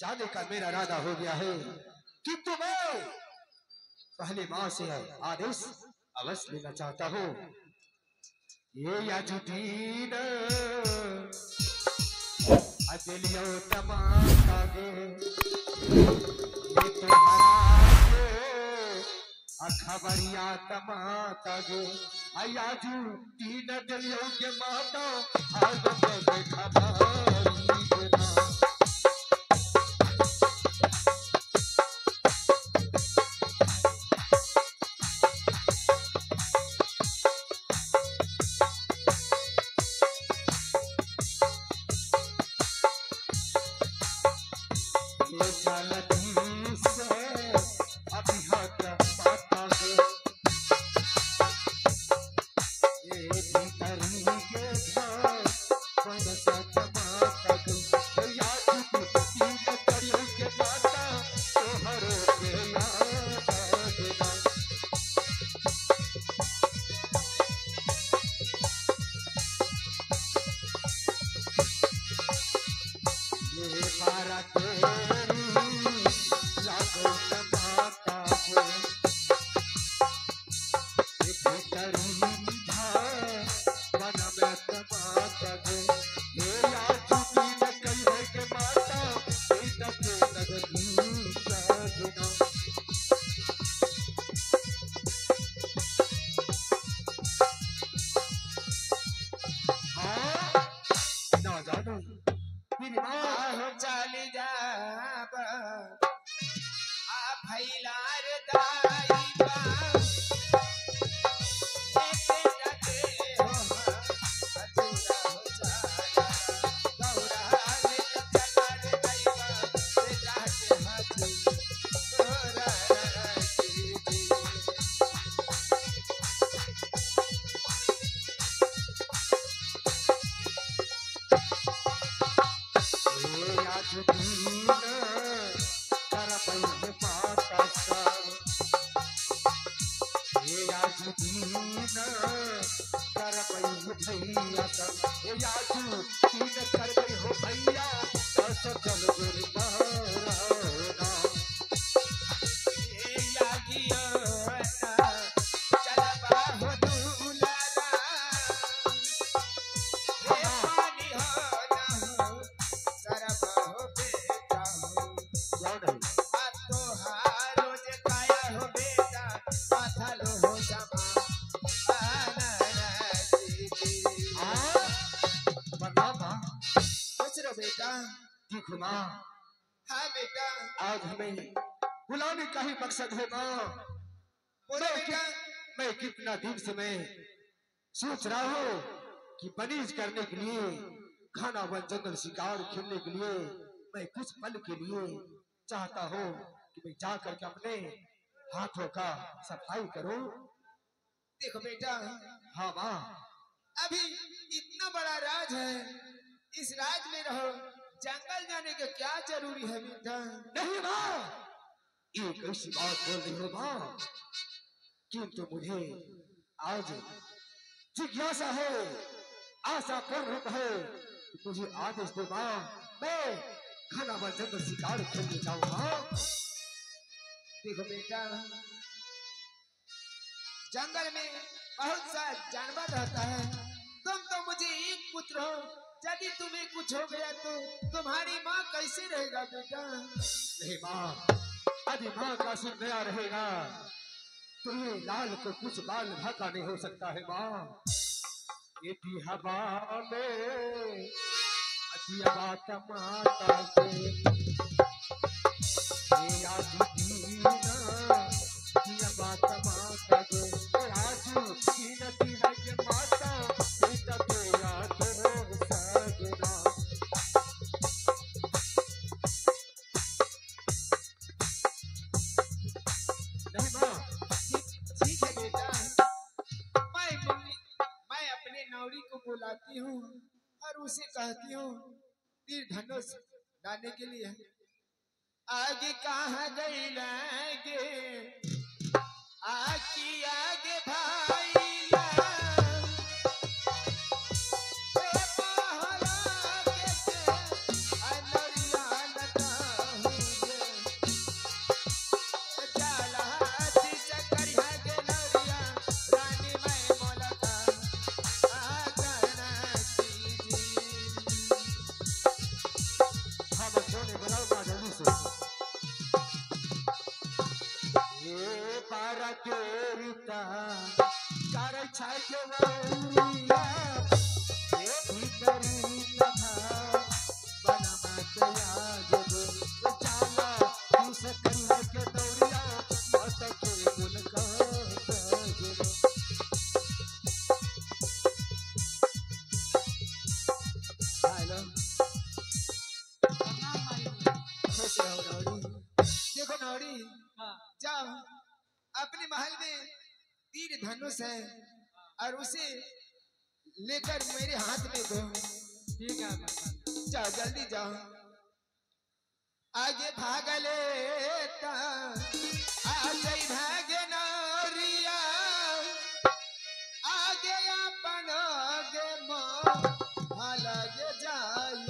जाने का मेरा इरादा हो गया है, किंतु मैं पहले माँ से आदेश अवश्य लेना चाहता हूँ। ये याजुद्दीन अजलियो तमाशा गे, ये तुम्हारा खबरिया तमाशा गे, याजुद्दीन अजलियो के माता आज खबर चली जा भैलार दाई देखो माँ, हाँ बेटा, आज हमें बुलाने का ही मकसद है माँ। बोलो बेटा। मैं कितना दिन से मैं सोच रहा हूँ कि बनीज करने के लिए, खाना वन जंगल शिकार खेलने के लिए मैं कुछ पल के लिए चाहता हूँ कि मैं जा करके अपने हाथों का सफाई करूं। देखो बेटा, हाँ माँ, अभी इतना बड़ा राज है, इस राज में रहो, जंगल जाने का क्या जरूरी है बेटा? नहीं माँ, एक ऐसी बात बोल रही हो माँ, किंतु मुझे आज जिज्ञासा है, आशा पूर्वक है, मुझे आदेश दे माँ, मैं खाना वन जंगल शिकार खेलने जाऊंगा। देखो बेटा, जंगल में बहुत सा जानवर रहता है, तुम तो मुझे एक पुत्र हो, यदि तुम्हें कुछ हो गया तो तुम्हारी माँ कैसे रहेगा बेटा? नहीं माँ, यदि माँ का सिर नया रहेगा तो ये लाल को कुछ बाल भाका नहीं हो सकता है माँ। ये हवा में बात माता से ये आज बात माता से आज की है माता बेटा तो याद हो सजना। नहीं माँ, ठीक है बेटा, मैं अपने नौरी को बुलाती हूँ और उसे कहती हूँ तीर धनुष डालने के लिए। आगे कहाँ गई लागे, आगे आगे भाई ने बुलाओ जल्दी से। ये पारा तेरीता चारे छाए के वाउरिया ये भीतरी कथा बना मत याद दे चाला किस करने के दौरिया मत के मुलाकात हेलो खुश रहो नौरी। देखो नौरी, जाओ अपने महल में तीर धनुष है और उसे लेकर मेरे हाथ में दो। ठीक है जाओ जल्दी जाओ। आगे भागले आगे भागे नौरिया आगे अपन आगे माँ अलगे जाई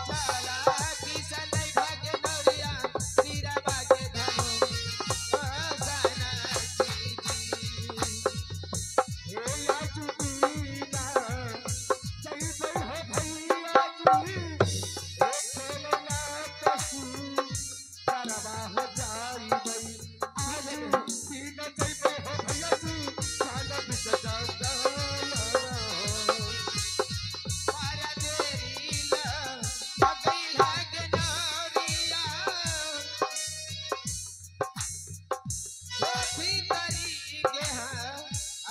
चला किसा नहीं भागे नौरिया तीरा भागे धनु सना हे याजू दीना जय जय हो भैया जी खेलना कसी करवा हो जाई गई आज दीना जय जय हो भैया जी साल बित जाऊंगा पारा देरी ला अगई भागे नौरिया भीतरी गेहा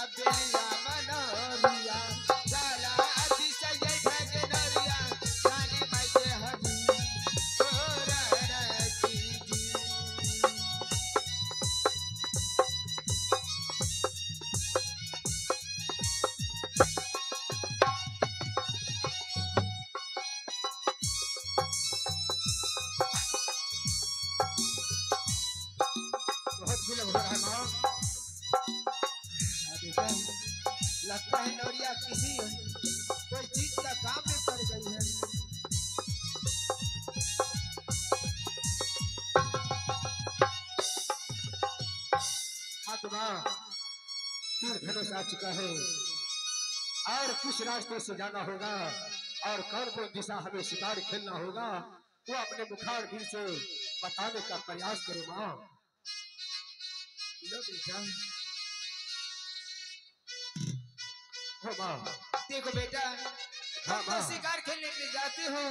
अबेलिया मनोरिया जाला अतिशय भागे नौरिया जाने मायके हजी तोरा रखी बहुत विलंब हो रहा है माँ। बेटा, लगता है नौरिया किसी कोई चीज का काम में पड़ गई है। हाँ तो माँ तीर धनुष आ चुका है और किस रास्ते से जाना होगा और कौन कौन दिशा हमें शिकार खेलना होगा वो अपने मुखार भी से बताने का प्रयास करो माँ। लो बेटा, हो माँ। देखो बेटा, हाँ, हम तो हाँ। शिकार खेलने के लिए जाते हो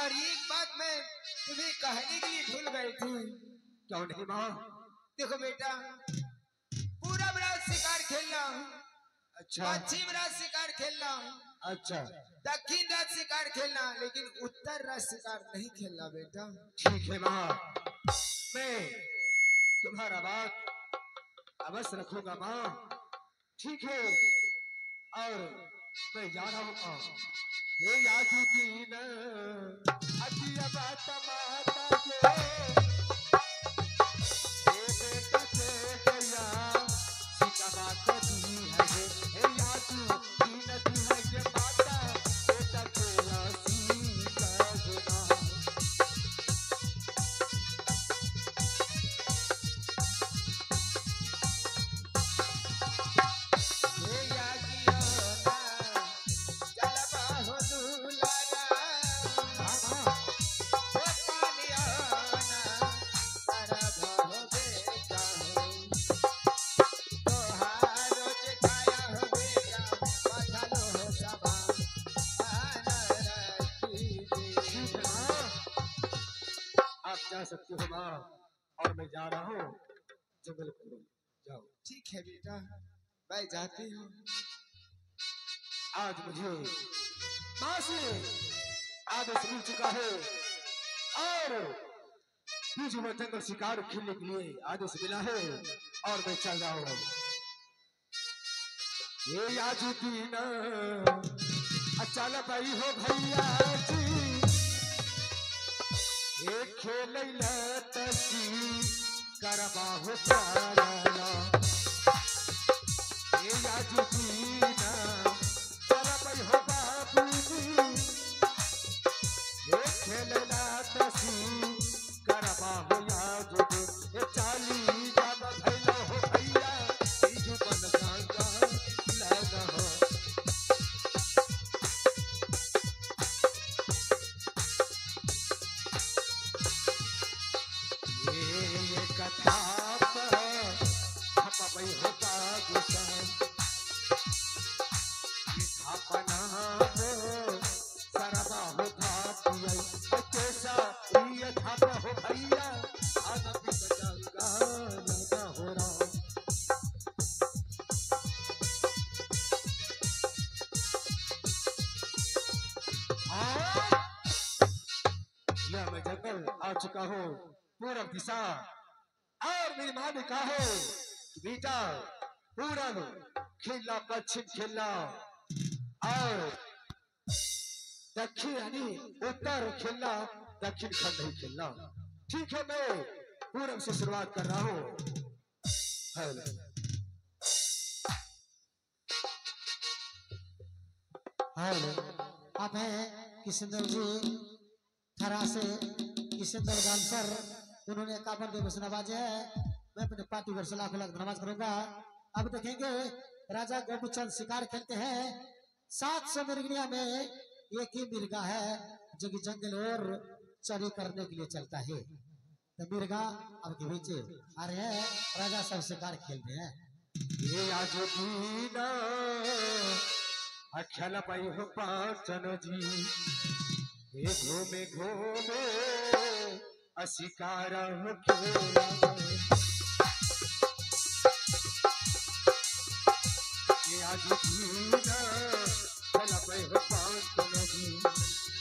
और एक बात मैं तुम्हें कहने के लिए भूल गई थी। क्यों नहीं माँ? देखो बेटा, पूरब रात शिकार खेलना, अच्छा पश्चिम रात शिकार खेलना, अच्छा दक्षिण रात शिकार खेलना, लेकिन उत्तर रात शिकार नहीं खेलना बेटा। ठीक है माँ, मैं तुम्हारा बात अवश्य रखूंगा माँ। ठीक है और मैं जा रहा हूँ माँ। ये याद दीन अजिया बात माता के ये बेटा से गया सीता बात दी है ये याद दीन दी है ये माता बेटा तेरा सीता गुना हे यागियो ना, जलवा हो दुलारा, हे पानिया ना, तरब हो बेटा हो। तोहारो जे खाया हो बेटा, पथलो हो सबा, आना रखी ठीक दे। है माँ, आप जा सकते हो माँ और मैं जा रहा हूँ जबलपुर। जाओ ठीक है बेटा, मैं जाती हूँ। आज मुझे माँ से आदेश मिल चुका है और बीच में जंगल शिकार खेलने के लिए आदेश मिला है और मैं चल रहा हूँ। ये आज दिन अचल भाई हो भैया जी ये खेल तसी करवा हो चाला ये आज दिन चल भाई हो बाबू जी ये खेलना तसी करवा हो याद ये चाली जाना भैया हो भैया तीजू बन गांगा लगा हो छाप छापा भाई होता गुस्सा छापना हो सरबा होता पिया कैसा ये छापा हो भैया आना भी गंगा लगा हो रहा यह मैं जंगल आ चुका हूँ पूरब दिशा और मेरी माँ ने कहा है कि बेटा पूरब खेलना पश्चिम खेलना और दक्षिण यानी उत्तर खेलना दक्षिण खंड नहीं खेलना ठीक है मैं पूरब से शुरुआत कर रहा हूँ आप हैं किशनदेव जी थरा से किशनदेव डांसर उन्होंने काबर देव नवाजे है मैं अपने पार्टी वर्ष लाखों लाख धन्यवाद करूंगा। अब देखेंगे राजा गोपीचंद शिकार खेलते हैं 700 मिर्गिया में एक ही मिर्गा है जो कि जंगल और चरी करने के लिए चलता है तो मिर्गा अब के बीच आ रहे हैं राजा सब शिकार खेलते हैं ये आज दीना अखल पाई हो पाचन जी ये घूमे घूमे अशिकार हो खेला ये आज दीना अखल पाई हो पाचन जी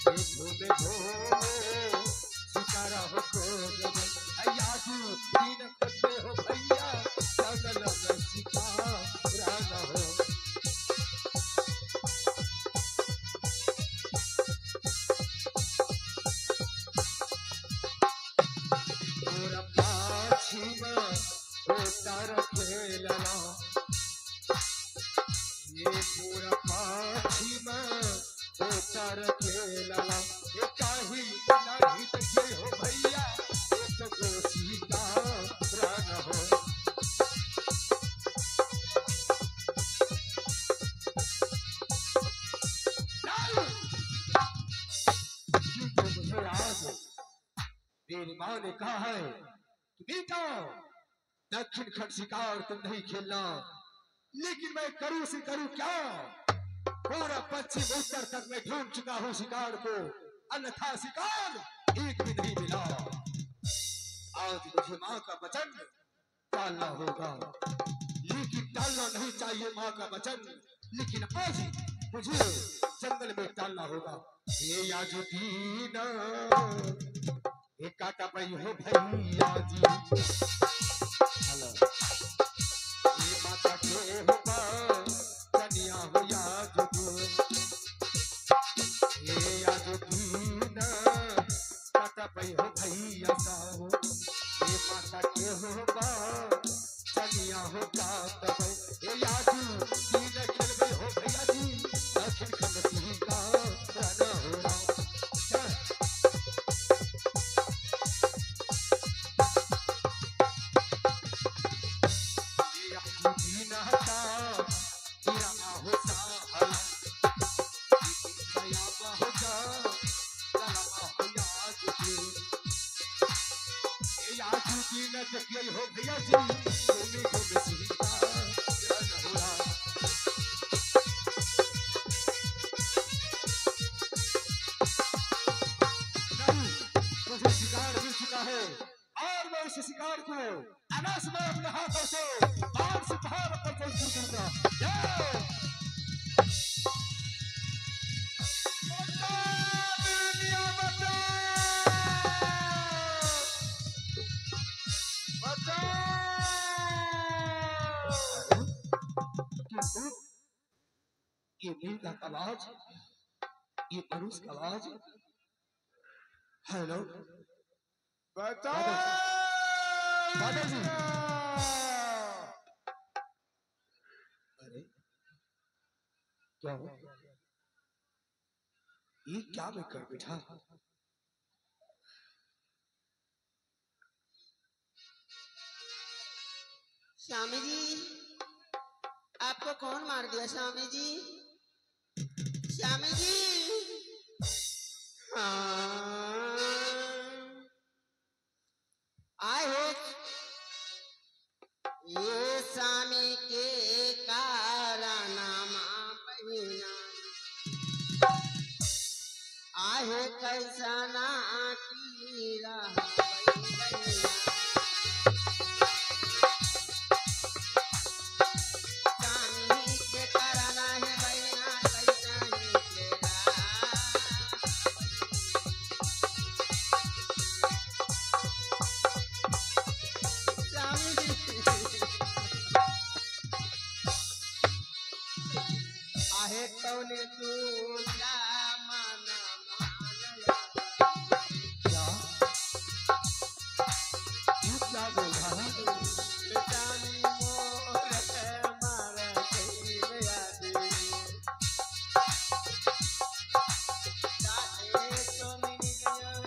ये घूमे घूमे शिकार हो खेला आज दीन करते हो भैया जंगल में शिकार हो ये पूरा पाछी में उतर के लाला ये काही नहीं देखे हो भैया ये तो कोसी का प्राण हो मुझे आज मेरी माँ ने कहा है कि बेटा दक्षिण खंड शिकार तुम नहीं खेलना लेकिन मैं करूं से करूं क्या पूरा पश्चिम उत्तर तक मैं ढूंढ चुका हूं शिकार को अन्यथा शिकार एक भी नहीं मिला आज मुझे माँ का वचन टालना होगा लेकिन टालना नहीं चाहिए माँ का वचन लेकिन आज मुझे जंगल में टालना होगा ये आज दीना एक काटा पई हो भैया जी हेलो माता के होगा कन्या हो याद ये याद दीना माता पई हो भैया साहो ये माता के होगा कन्या हो कात ये याद दीना खेल हो भैया जी दक्षिण खंड सिंह का राना हो रहा हो भैया जी घूमे घूमे सीता हो रहा मुझे शिकार मिल चुका है और मैं इस शिकार को अनास में अपने हाथों से बाहर से बाहर पर करूंगा ये नील का आवाज ये परुष का आवाज हेलो बादल जी अरे क्या हो ये क्या मैं कर बैठा स्वामी जी आपको कौन मार दिया स्वामी जी स्वामी जी हाँ आए हो जौने तू क्या माना क्या ये क्या बोल रहा है? बेचानी मोर मारा कहीं यादी जाने तो मिल गया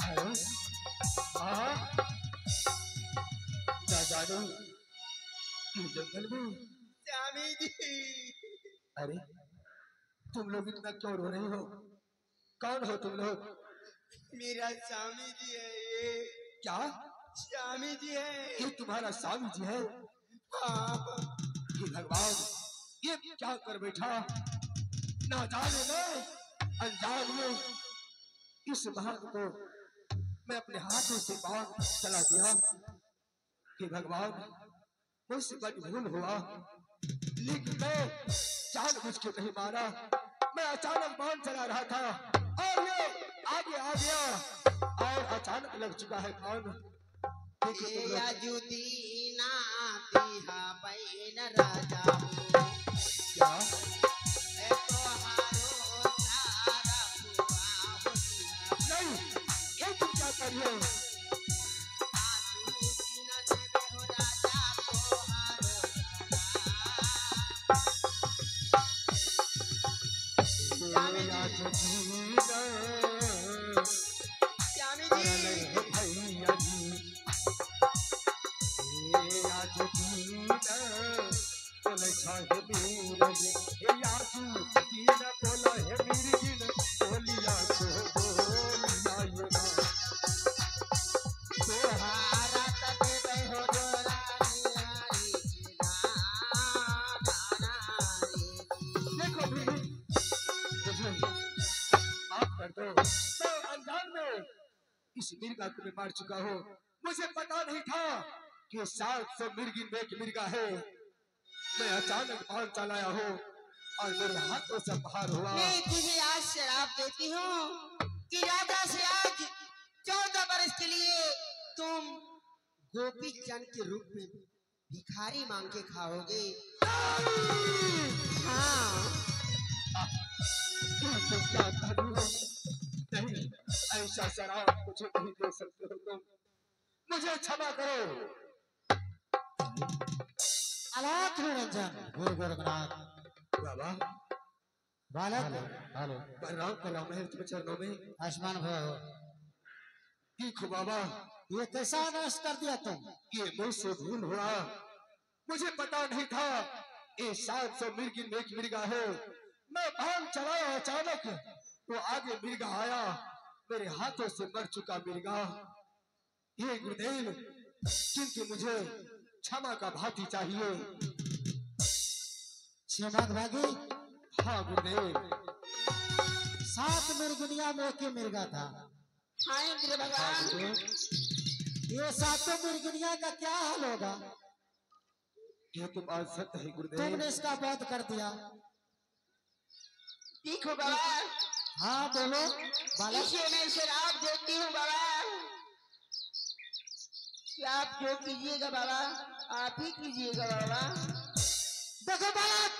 अरे हाँ क्या जानो ये जंगल में। अरे तुम लोग इतना क्यों रो रहे हो? कौन हो तुम लोग? मेरा स्वामी जी है ये क्या स्वामी जी है ये तुम्हारा स्वामी जी है? हाँ हे भगवान ये क्या कर बैठा? ना जाने में अनजान में इस भाग को मैं अपने हाथों से बांध चला दिया। हे भगवान मुझसे बड़ी भूल हुआ, लेकिन मैं जानबूझ के नहीं मारा। मैं अचानक बांध चला रहा था और ये आगे आ गया और अचानक लग चुका है बांध। देखो तुम लोग। याजुदीना तिहा बैन राजा क्या ए तोहारो तारा हुआ होतिया नहीं ये तुम क्या कर रहे हो? याजुदीना देवे हो राजा तोहारो तारा ये आज जीना स्वामी अरे जी भैया जी ये आज जीना बोले छाहे मीर जी ये आज जीना बोला है मीर जी ने बोलिया को बोलिया ये ना तोहारा तबे हो जोरानी नारी देखो बीबी मुझे माफ कर दो। मैं अनजान में इस मिर्गा को मैं मार चुका हूँ। मुझे पता नहीं था कि 700 मिर्गी में एक मिर्गा है। मैं अचानक बांध चलाया हूँ और मेरे हाथों से बाहर हुआ। मैं तुझे आज शराब देती हूँ कि राजा से आज 14 बरस के लिए तुम गोपी चंद के रूप में भिखारी मांग के खाओगे। हाँ तुम क्या कर रही हो? नहीं ऐसा शराब मुझे नहीं दे सकते हो तुम। मुझे क्षमा करो। अलाख निरंजन गुरु गोरखनाथ बाबा बालक हेलो प्रणाम है तुम्हें चरणों में। आयुष्मान भव हो। देखो बाबा ये कैसा नष्ट कर दिया तुम? ये मुझसे भूल हुआ। मुझे पता नहीं था ये 700 मिर्गी में एक मिर्गा है। मैं बांध चलाया अचानक वो आगे मिर्गा आया, मेरे हाथों से मर चुका मिर्गा। हे गुरुदेव किंतु मुझे क्षमा का भाती चाहिए। क्षमा भागी हाँ गुरुदेव। 7 मिर्गुनिया में एक ही मिर्गा था। हाँ इंद्र हाँ भगवान गुरुदेव ये 7 मिर्गुनिया का क्या हाल होगा? ये तो बात सत्य है गुरुदेव। तुमने इसका वध कर दिया। देखो बाबा हाँ बोलो बालक। इसे मैं शराब देती हूँ बाबा कि आप जो कीजिएगा बाबा आप ही कीजिएगा बाबा। देखो बालक,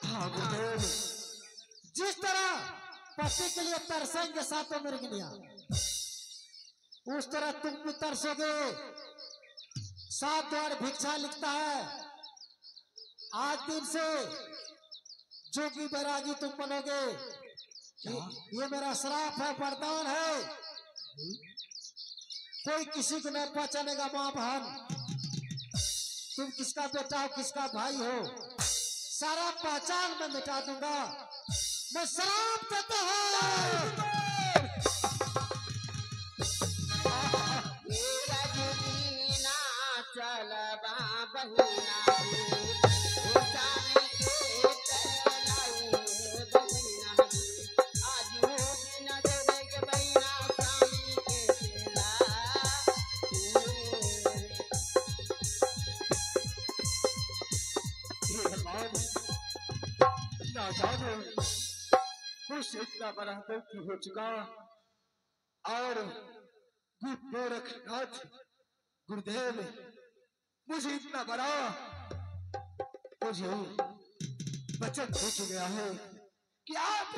हाँ गुरुदेव। जिस तरह पति के लिए तरसेंगे 7 मिर्गनिया, उस तरह तुम भी तरसोगे। 7 द्वार भिक्षा लिखता है। आज दिन से जोगी बैरागी तुम बनोगे। ये मेरा श्राप है, वरदान है। कोई किसी को न पहचानेगा। माँ बहन तुम किसका बेटा हो किसका भाई हो, सारा पहचान मैं मिटा दूंगा। मैं श्राप देता हूँ। मेरा जोगी हे भगवान, ना जाने मुझसे इतना बड़ा गलती हो चुका और गुरु गोरखनाथ गुरुदेव मुझे इतना बड़ा मुझे वचन दे के गया है कि आप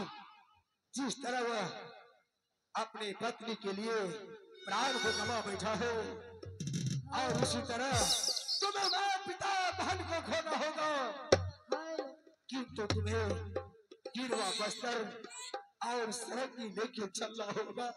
जिस तरह वह अपने पत्नी के लिए प्राण को गवा बैठा है और उसी तरह तुम्हें मां पिता बहन को खोना होगा, किंतु तुम्हें गिरवा बस्तर और सरहदी लेके चलना होगा।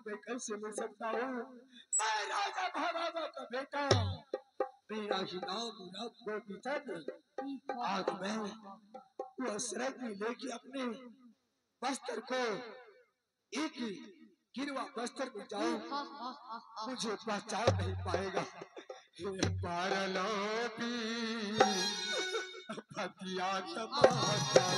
मैं कैसे मिल सकता हूँ? मैं राजा महाराजा का बेटा, मेरा ही नाम गोपीचंद। आज मैं वह सरहदी लेके अपने बस्तर को एक गिरवा बस्तर में जाऊं, मुझे पहचान नहीं पाएगा। पारलोपी पतिया तमाशा